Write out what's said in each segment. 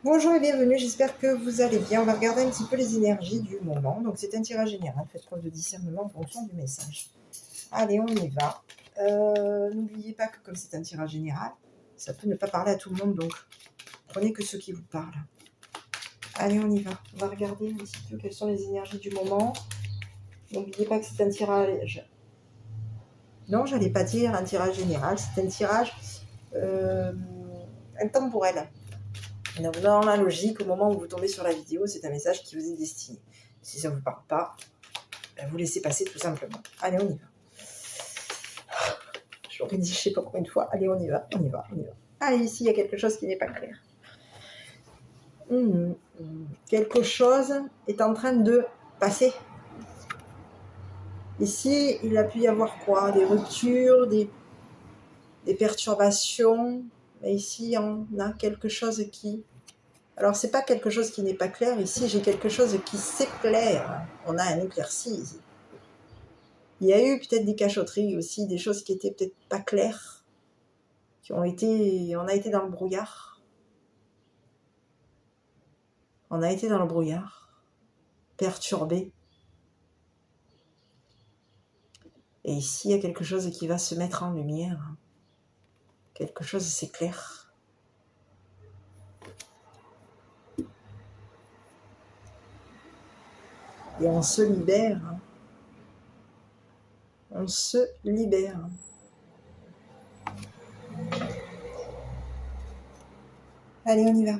Bonjour et bienvenue, j'espère que vous allez bien. On va regarder un petit peu les énergies du moment. Donc c'est un tirage général, faites preuve de discernement en fonction du message. Allez, on y va. N'oubliez pas que comme c'est un tirage général, ça peut ne pas parler à tout le monde, donc prenez que ceux qui vous parlent. Allez, on y va. On va regarder un petit peu quelles sont les énergies du moment. N'oubliez pas que c'est un tirage... Non, j'allais pas dire un tirage général, c'est un tirage intemporel. Donc, dans la logique, au moment où vous tombez sur la vidéo, c'est un message qui vous est destiné. Si ça ne vous parle pas, ben vous laissez passer tout simplement. Allez, on y va. Je l'aurais dit, je ne sais pas combien de fois. Allez, on y va, on y va, on y va. Allez, ici, il y a quelque chose qui n'est pas clair. Quelque chose est en train de passer. Ici, il a pu y avoir quoi? Des ruptures, des perturbations. Mais ici, on a quelque chose qui... Alors, c'est pas quelque chose qui n'est pas clair. Ici, j'ai quelque chose qui s'éclaire. On a un éclairci ici. Il y a eu peut-être des cachotteries aussi, des choses qui étaient peut-être pas claires, on a été dans le brouillard. On a été dans le brouillard, perturbé. Et ici, il y a quelque chose qui va se mettre en lumière. Quelque chose s'éclaire. Et on se libère. On se libère. Allez, on y va.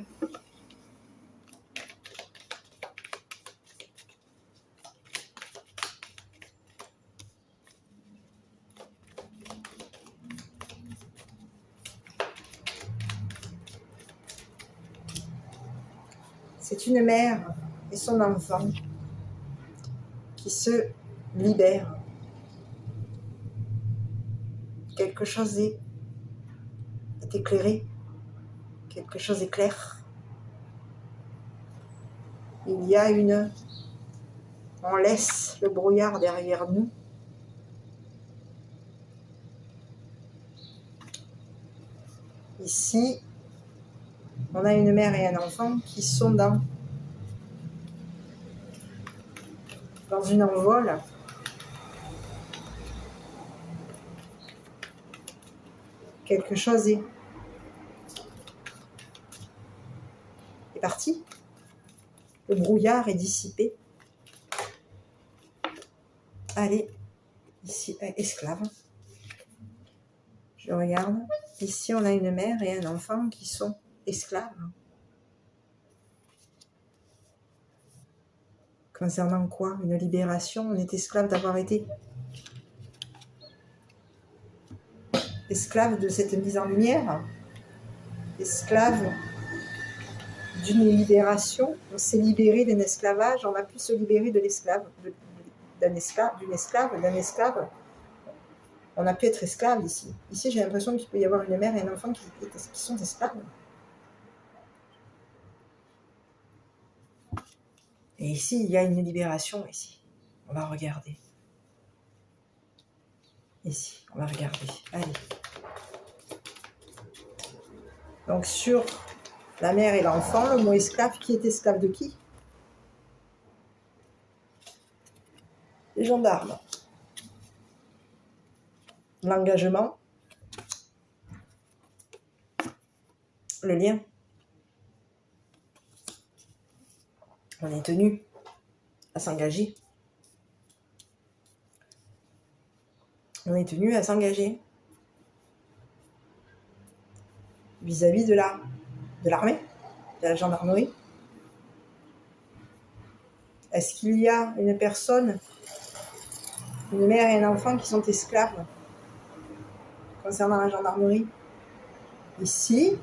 C'est une mère et son enfant qui se libèrent. Quelque chose est éclairé. Quelque chose est clair. Il y a une... On laisse le brouillard derrière nous. Ici, on a une mère et un enfant qui sont dans une envol. Quelque chose est parti. Le brouillard est dissipé. Allez, ici, esclave. Je regarde. Ici, on a une mère et un enfant qui sont esclaves. Concernant quoi? Une libération? On est esclave d'avoir été esclave de cette mise en lumière, esclave d'une libération. On s'est libéré d'un esclavage, on a pu se libérer de l'esclave, d'un esclave. On a pu être esclave ici. Ici, j'ai l'impression qu'il peut y avoir une mère et un enfant qui sont esclaves. Et ici, il y a une libération, ici. On va regarder. Ici, on va regarder. Allez. Donc, sur la mère et l'enfant, le mot esclave, qui est esclave de qui? Les gendarmes. L'engagement. Le lien. On est tenu à s'engager. On est tenu à s'engager vis-à-vis de l'armée, de la gendarmerie. Est-ce qu'il y a une personne, une mère et un enfant qui sont esclaves concernant la gendarmerie? Ici,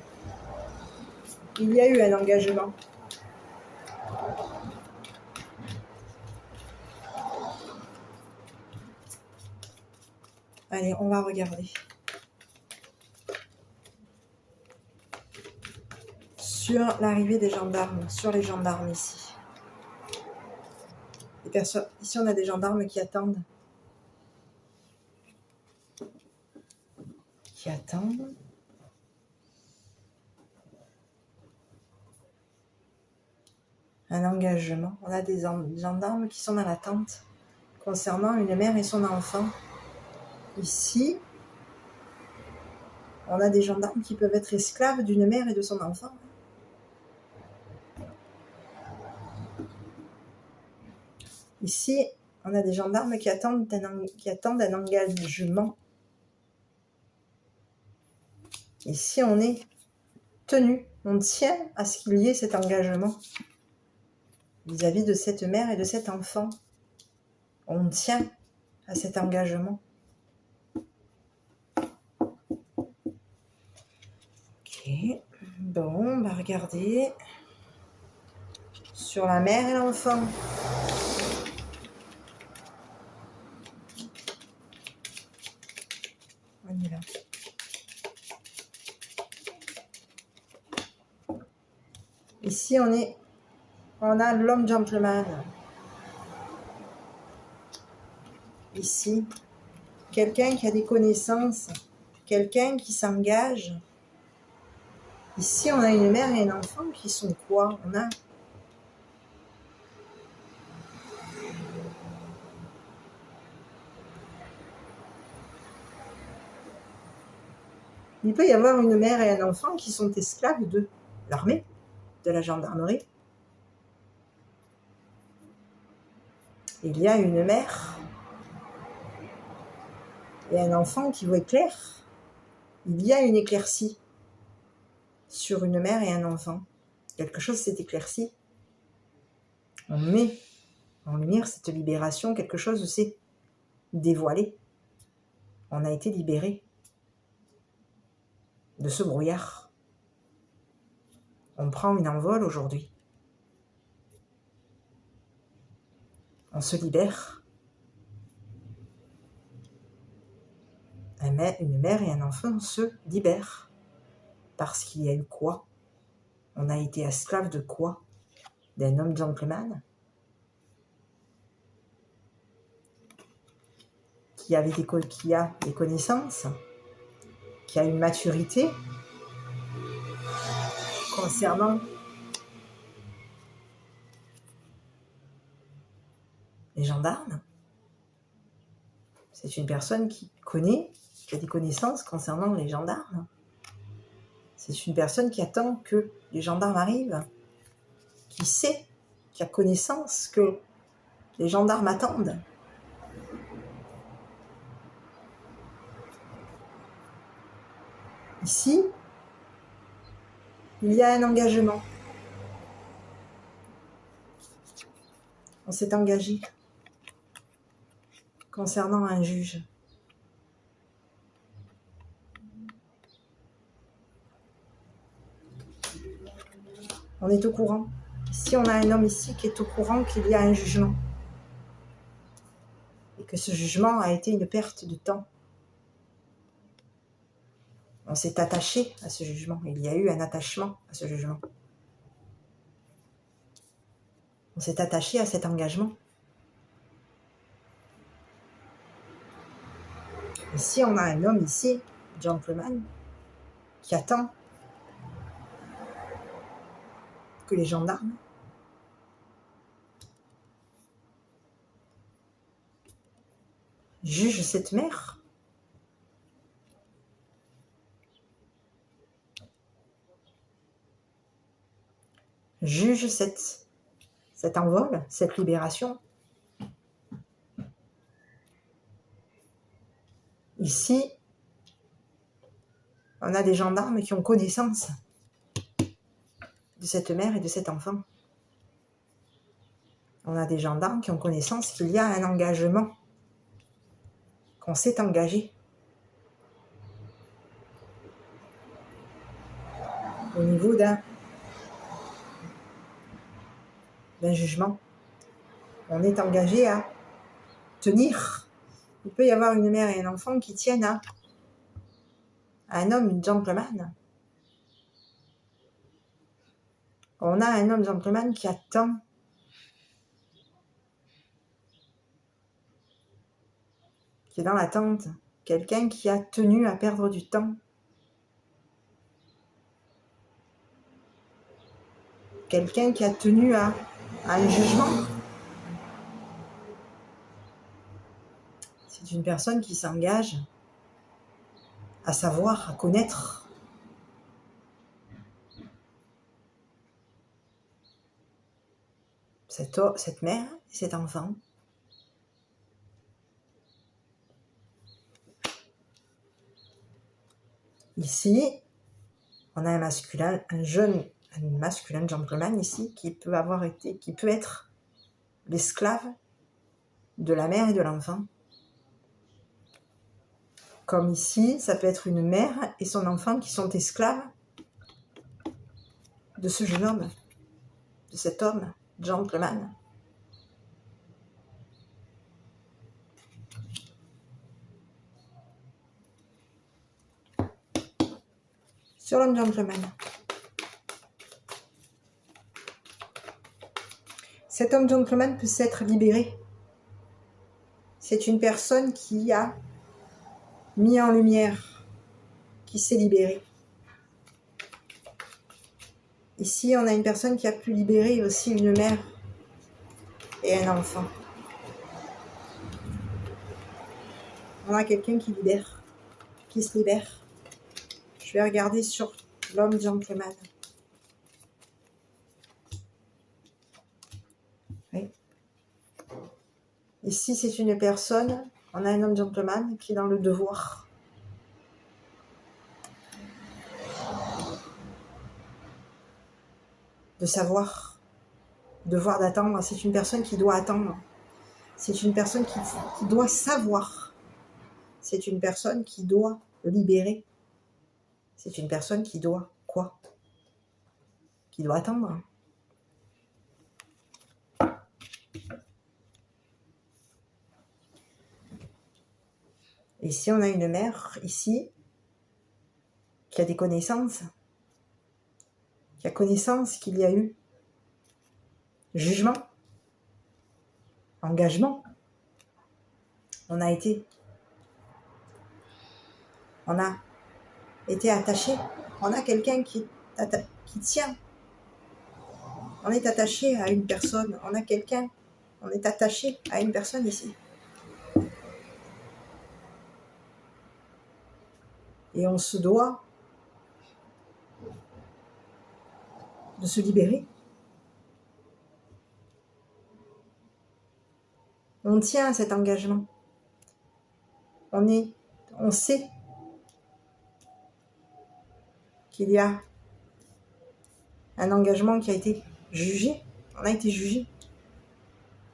il y a eu un engagement. Allez, on va regarder. Sur l'arrivée des gendarmes, sur les gendarmes ici. Ici, on a des gendarmes qui attendent. Qui attendent. un engagement. On a des gendarmes qui sont dans l'attente concernant une mère et son enfant. Ici, on a des gendarmes qui peuvent être esclaves d'une mère et de son enfant. Ici, on a des gendarmes qui attendent un engagement. Ici, on est tenu, on tient à ce qu'il y ait cet engagement vis-à-vis de cette mère et de cet enfant. On tient à cet engagement. Ok, bon, on va regarder sur la mère et l'enfant. On y va. Ici, on a l'homme gentleman. Ici, quelqu'un qui a des connaissances, quelqu'un qui s'engage. Ici, on a une mère et un enfant qui sont quoi? Il peut y avoir une mère et un enfant qui sont esclaves de l'armée, de la gendarmerie. Il y a une mère et un enfant qui voient clair. Il y a une éclaircie sur une mère et un enfant. Quelque chose s'est éclairci. On met en lumière cette libération, quelque chose s'est dévoilé. On a été libéré de ce brouillard. On prend une envol aujourd'hui. On se libère. Une mère et un enfant se libèrent. Parce qu'il y a eu quoi? On a été esclave de quoi? D'un homme gentleman qui a des connaissances, qui a une maturité concernant les gendarmes. C'est une personne qui connaît, qui a des connaissances concernant les gendarmes. C'est une personne qui attend que les gendarmes arrivent, qui sait, qui a connaissance que les gendarmes attendent. Ici, il y a un engagement. On s'est engagé concernant un juge. On est au courant. Ici, on a un homme ici qui est au courant qu'il y a un jugement. Et que ce jugement a été une perte de temps. On s'est attaché à ce jugement. Il y a eu un attachement à ce jugement. On s'est attaché à cet engagement. Ici, on a un homme ici, gentleman, qui attend que les gendarmes jugent cette mère. Jugent cet envol, cette libération. Ici, on a des gendarmes qui ont connaissance de cette mère et de cet enfant. On a des gendarmes qui ont connaissance qu'il y a un engagement, qu'on s'est engagé au niveau d'un jugement. On est engagé à tenir. Il peut y avoir une mère et un enfant qui tiennent à un homme, une gentleman. On a un homme gentleman qui attend qui est dans l'attente, quelqu'un qui a tenu à perdre du temps, quelqu'un qui a tenu à un jugement. C'est une personne qui s'engage à savoir, à connaître. Cette mère et cet enfant. Ici, on a un masculin, un masculin gentleman ici qui peut être l'esclave de la mère et de l'enfant. Comme ici, ça peut être une mère et son enfant qui sont esclaves de ce jeune homme, de cet homme, gentleman. Sur l'homme gentleman. Cet homme gentleman peut s'être libéré. C'est une personne qui a mis en lumière, qui s'est libérée. Ici, on a une personne qui a pu libérer aussi une mère et un enfant. On a quelqu'un qui se libère. Je vais regarder sur l'homme gentleman. Oui. Ici, c'est une personne, on a un homme gentleman qui est dans le devoir. De savoir, devoir d'attendre. C'est une personne qui doit attendre. C'est une personne qui doit savoir. C'est une personne qui doit libérer. C'est une personne qui doit quoi? Qui doit attendre. Ici, on a une mère, ici, qui a des connaissances, qui a connaissance qu'il y a eu jugement, engagement. On a été attaché. On a quelqu'un qui tient. On est attaché à une personne. On est attaché à une personne ici. Et on se doit de se libérer. On tient à cet engagement. On sait qu'il y a un engagement qui a été jugé. On a été jugé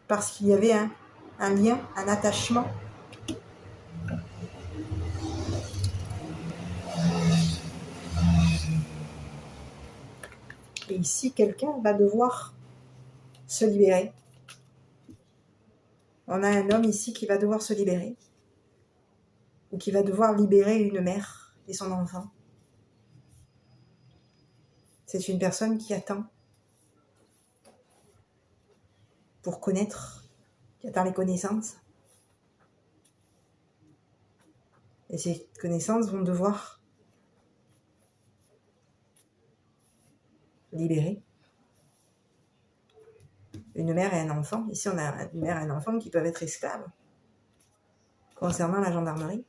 parce qu'il y avait un lien, un attachement. Et ici, quelqu'un va devoir se libérer. On a un homme ici qui va devoir se libérer. Ou qui va devoir libérer une mère et son enfant. C'est une personne qui attend pour connaître, qui attend les connaissances. Et ces connaissances vont devoir libérer une mère et un enfant. Ici, on a une mère et un enfant qui peuvent être esclaves. Concernant la gendarmerie,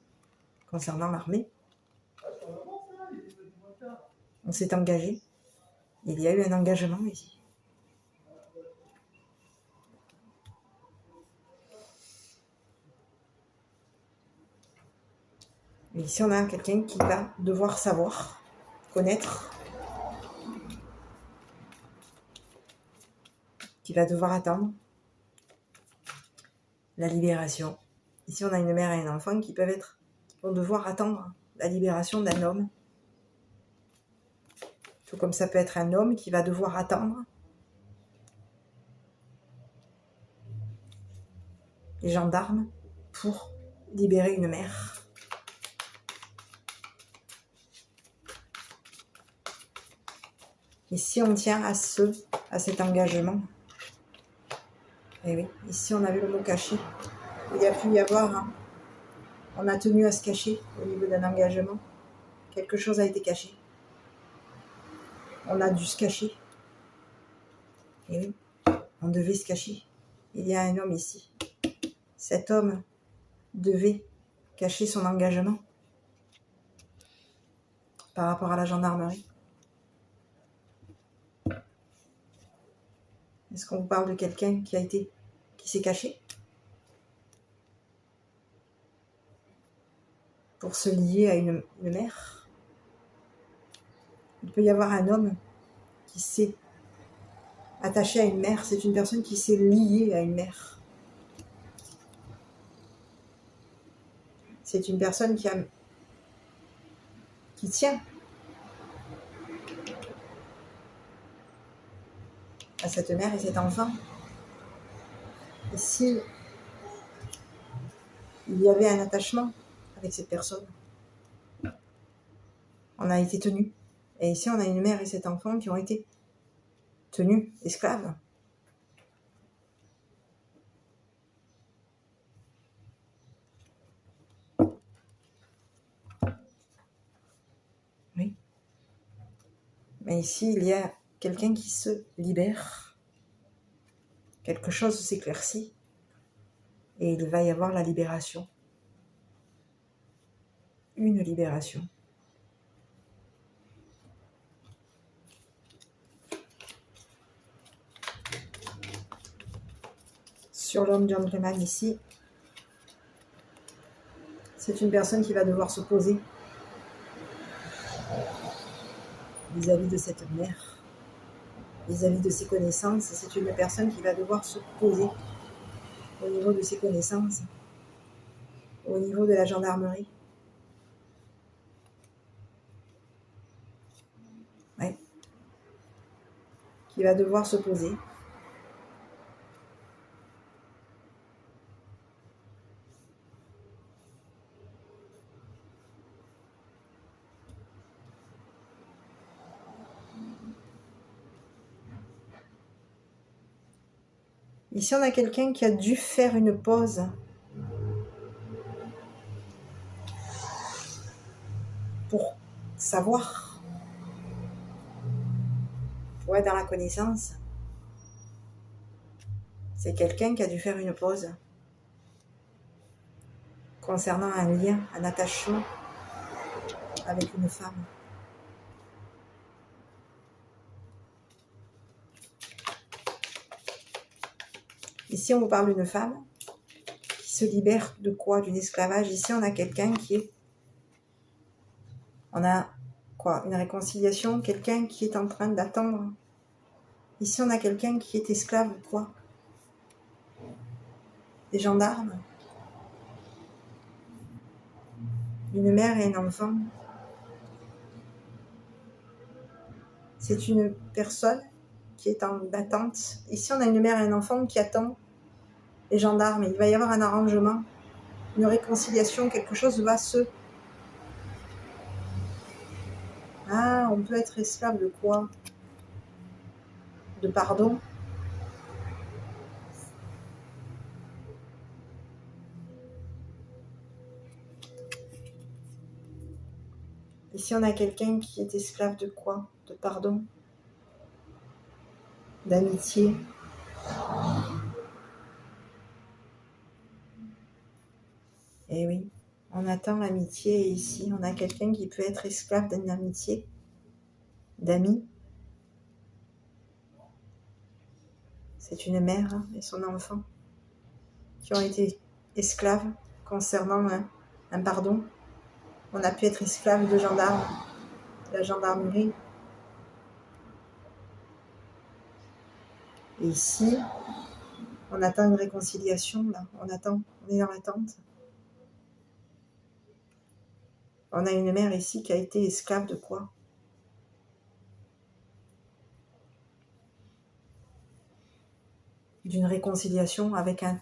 concernant l'armée, on s'est engagé. Il y a eu un engagement ici. Et ici, on a quelqu'un qui va devoir savoir, connaître, qui va devoir attendre la libération. Ici, on a une mère et un enfant qui vont devoir attendre la libération d'un homme. Tout comme ça peut être un homme qui va devoir attendre les gendarmes pour libérer une mère. Ici, on tient à cet engagement. Et oui, ici, on a vu le mot caché. Il y a pu y avoir, on a tenu à se cacher au niveau d'un engagement. Quelque chose a été caché. On a dû se cacher. Et oui. On devait se cacher. Il y a un homme ici. Cet homme devait cacher son engagement par rapport à la gendarmerie. Est-ce qu'on vous parle de quelqu'un qui s'est caché pour se lier à une mère? Il peut y avoir un homme qui s'est attaché à une mère. C'est une personne qui s'est liée à une mère. C'est une personne qui tient à cette mère et cet enfant. Et si il y avait un attachement avec cette personne, on a été tenu. Et ici, on a une mère et cet enfant qui ont été tenus esclaves. Oui. Mais ici, il y a quelqu'un qui se libère. Quelque chose s'éclaircit. Et il va y avoir la libération. Une libération. Sur l'homme gentleman ici, c'est une personne qui va devoir se poser vis-à-vis de cette mère, vis-à-vis de ses connaissances. C'est une personne qui va devoir se poser au niveau de ses connaissances, au niveau de la gendarmerie. Ouais. Qui va devoir se poser. Ici, on a quelqu'un qui a dû faire une pause pour savoir, pour être dans la connaissance. C'est quelqu'un qui a dû faire une pause concernant un lien, un attachement avec une femme. Ici, on vous parle d'une femme qui se libère de quoi? D'une esclavage. Ici, on a quelqu'un on a quoi? Une réconciliation, quelqu'un qui est en train d'attendre. Ici, on a quelqu'un qui est esclave de quoi? Des gendarmes. Une mère et un enfant. C'est une personne qui est en attente. Ici, on a une mère et un enfant qui attend les gendarmes. Il va y avoir un arrangement, une réconciliation, quelque chose va se... Ah, on peut être esclave de quoi? De pardon. Ici, on a quelqu'un qui est esclave de quoi? De pardon. D'amitié. Eh oui, on attend l'amitié et ici, on a quelqu'un qui peut être esclave d'une amitié, d'amis. C'est une mère et son enfant qui ont été esclaves concernant un pardon. On a pu être esclave de gendarmes, de la gendarmerie. Et ici, on attend une réconciliation, là. On est dans l'attente. On a une mère ici qui a été esclave de quoi? D'une réconciliation avec un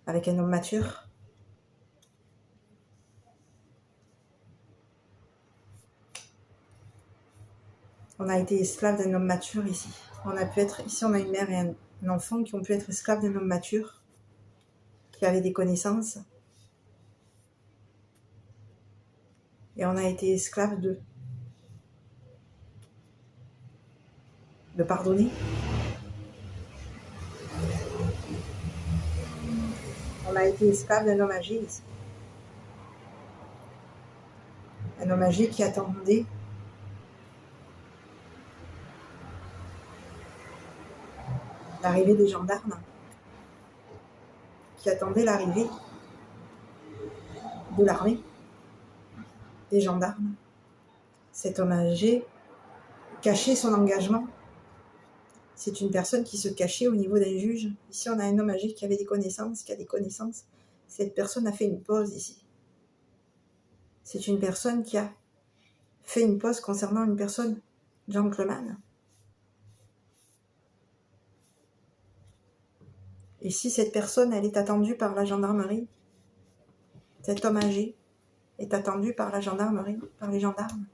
homme mature. On a été esclave d'un homme mature ici. Ici, on a une mère et un enfant qui ont pu être esclaves d'un homme mature, qui avait des connaissances. Et on a été esclave de pardonner. On a été esclave d'un homme âgé ici. Un homme âgé qui attendait l'arrivée des gendarmes, qui attendait l'arrivée de l'armée, des gendarmes. Cet homme âgé cachait son engagement. C'est une personne qui se cachait au niveau d'un juge. Ici, on a un homme âgé qui avait des connaissances, qui a des connaissances. Cette personne a fait une pause ici. C'est une personne qui a fait une pause concernant une personne gentleman. Et si cette personne, elle est attendue par la gendarmerie, cet homme âgé est attendu par la gendarmerie, par les gendarmes.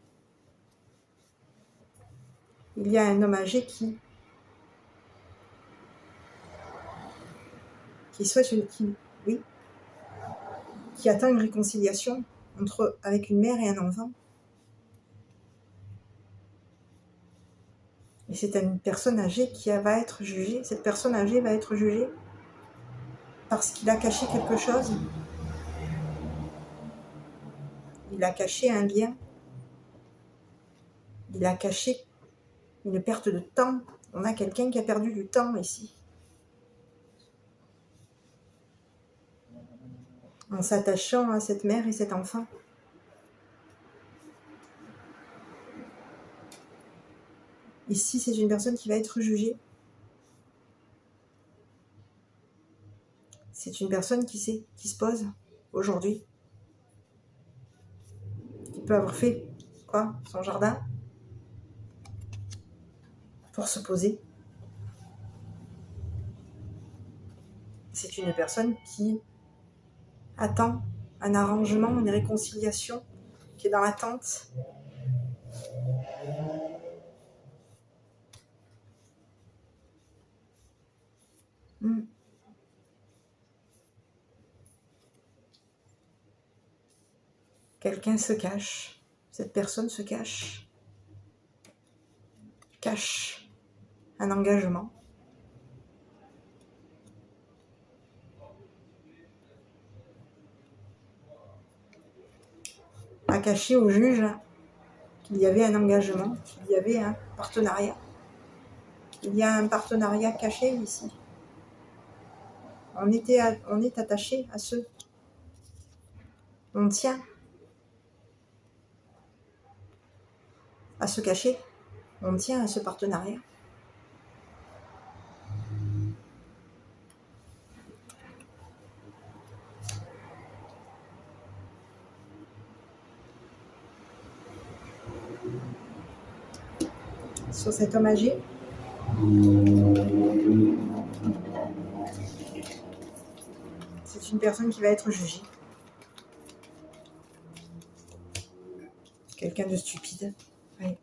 Il y a un homme âgé qui souhaite qui attend une réconciliation avec une mère et un enfant. Et c'est une personne âgée qui va être jugée. Cette personne âgée va être jugée parce qu'il a caché quelque chose. Il a caché un lien. Il a caché une perte de temps. On a quelqu'un qui a perdu du temps ici. En s'attachant à cette mère et cet enfant. Ici, c'est une personne qui va être jugée. C'est une personne qui se pose aujourd'hui. Qui peut avoir fait son jardin pour se poser. C'est une personne qui attend un arrangement, une réconciliation, qui est dans l'attente. Quelqu'un se cache. Cette personne se cache. Cache un engagement. A caché au juge qu'il y avait un engagement, qu'il y avait un partenariat. Il y a un partenariat caché ici. On est attaché à ce. On tient à se cacher. On tient à ce partenariat. Sur cet homme âgé, c'est une personne qui va être jugée. Quelqu'un de stupide. Oui.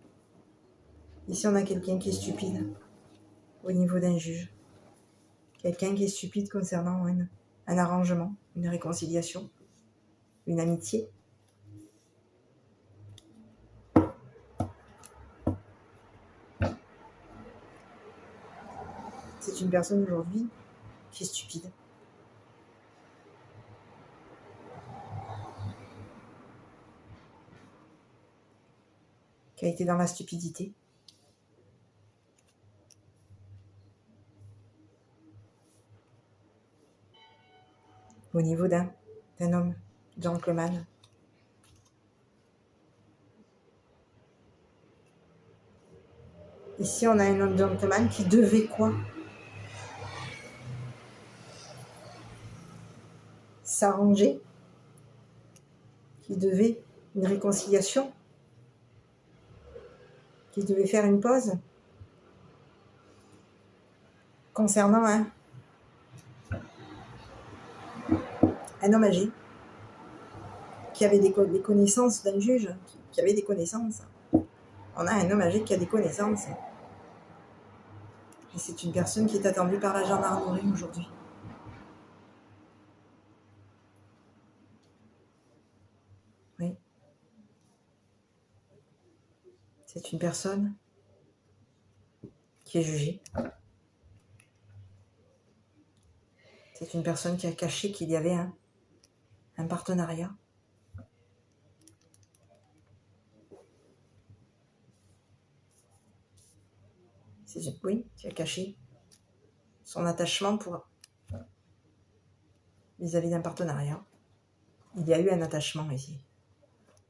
Ici, on a quelqu'un qui est stupide au niveau d'un juge. Quelqu'un qui est stupide concernant un arrangement, une réconciliation, une amitié. C'est une personne aujourd'hui qui est stupide. Qui a été dans la stupidité. Au niveau d'un homme gentleman. Ici, on a un homme gentleman qui devait quoi? S'arranger. Qui devait une réconciliation. Qui devait faire une pause. Concernant un homme âgé. Qui avait des connaissances d'un juge. Qui avait des connaissances. On a un homme âgé qui a des connaissances. Et c'est une personne qui est attendue par la gendarmerie aujourd'hui. Oui. C'est une personne qui est jugée. C'est une personne qui a caché qu'il y avait un partenariat. Oui, qui a caché son attachement vis-à-vis d'un partenariat. Il y a eu un attachement ici.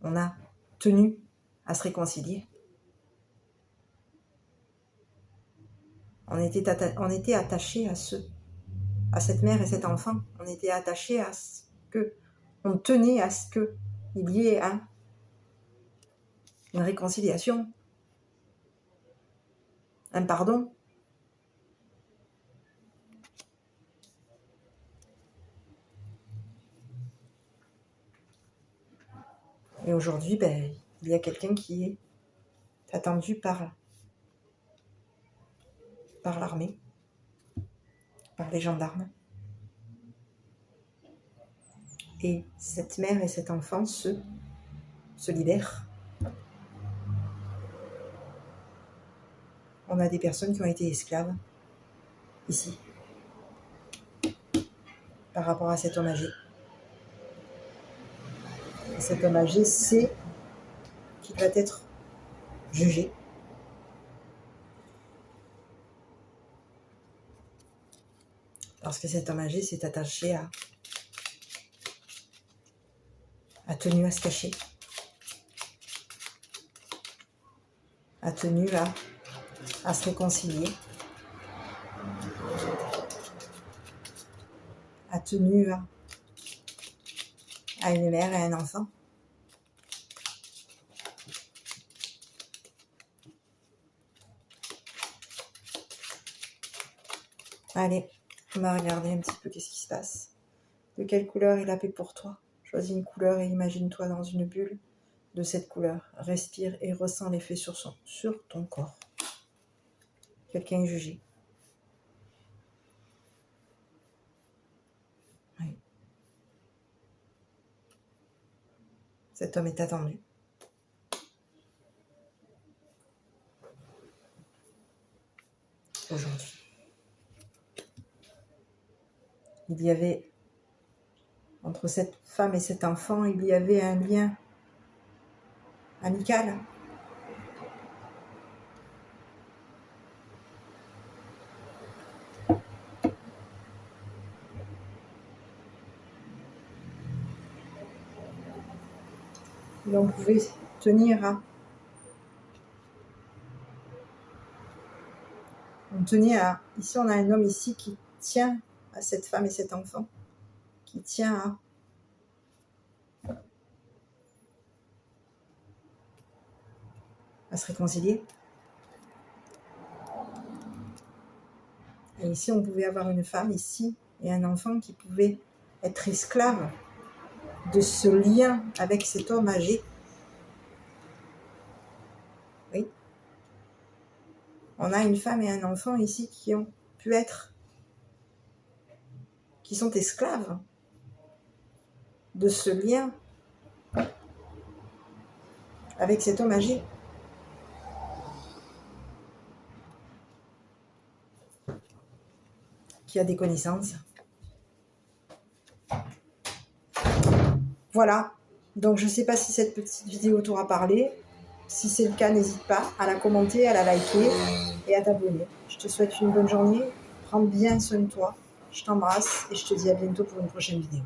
On a tenu à se réconcilier. On était attaché à cette mère et cet enfant. On était attaché à ce que, on tenait à ce qu'il y ait une réconciliation, un pardon. Et aujourd'hui, il y a quelqu'un qui est attendu par l'armée, par les gendarmes. Et cette mère et cet enfant se libèrent. On a des personnes qui ont été esclaves ici par rapport à cet homme âgé. Et cet homme âgé sait qu'il va être jugé. Parce que cet homme âgé s'est attaché a tenu à se cacher, a tenu à se réconcilier, a tenu à une mère et un enfant. Allez, on va regarder un petit peu qu'est-ce qui se passe. De quelle couleur est la paix pour toi? Choisis une couleur et imagine-toi dans une bulle de cette couleur. Respire et ressens l'effet sur ton corps. Quelqu'un est jugé. Oui. Cet homme est attendu. Aujourd'hui. Il y avait, entre cette femme et cet enfant, il y avait un lien amical. Et on pouvait tenir ici on a un homme ici qui tient à cette femme et cet enfant, qui tient à se réconcilier. Et ici on pouvait avoir une femme ici et un enfant qui pouvait être esclave de ce lien avec cet homme âgé. Oui. On a une femme et un enfant ici qui sont esclaves de ce lien avec cet homme âgé. Qui a des connaissances. Voilà. Donc, je ne sais pas si cette petite vidéo t'aura parlé. Si c'est le cas, n'hésite pas à la commenter, à la liker et à t'abonner. Je te souhaite une bonne journée. Prends bien soin de toi. Je t'embrasse et je te dis à bientôt pour une prochaine vidéo.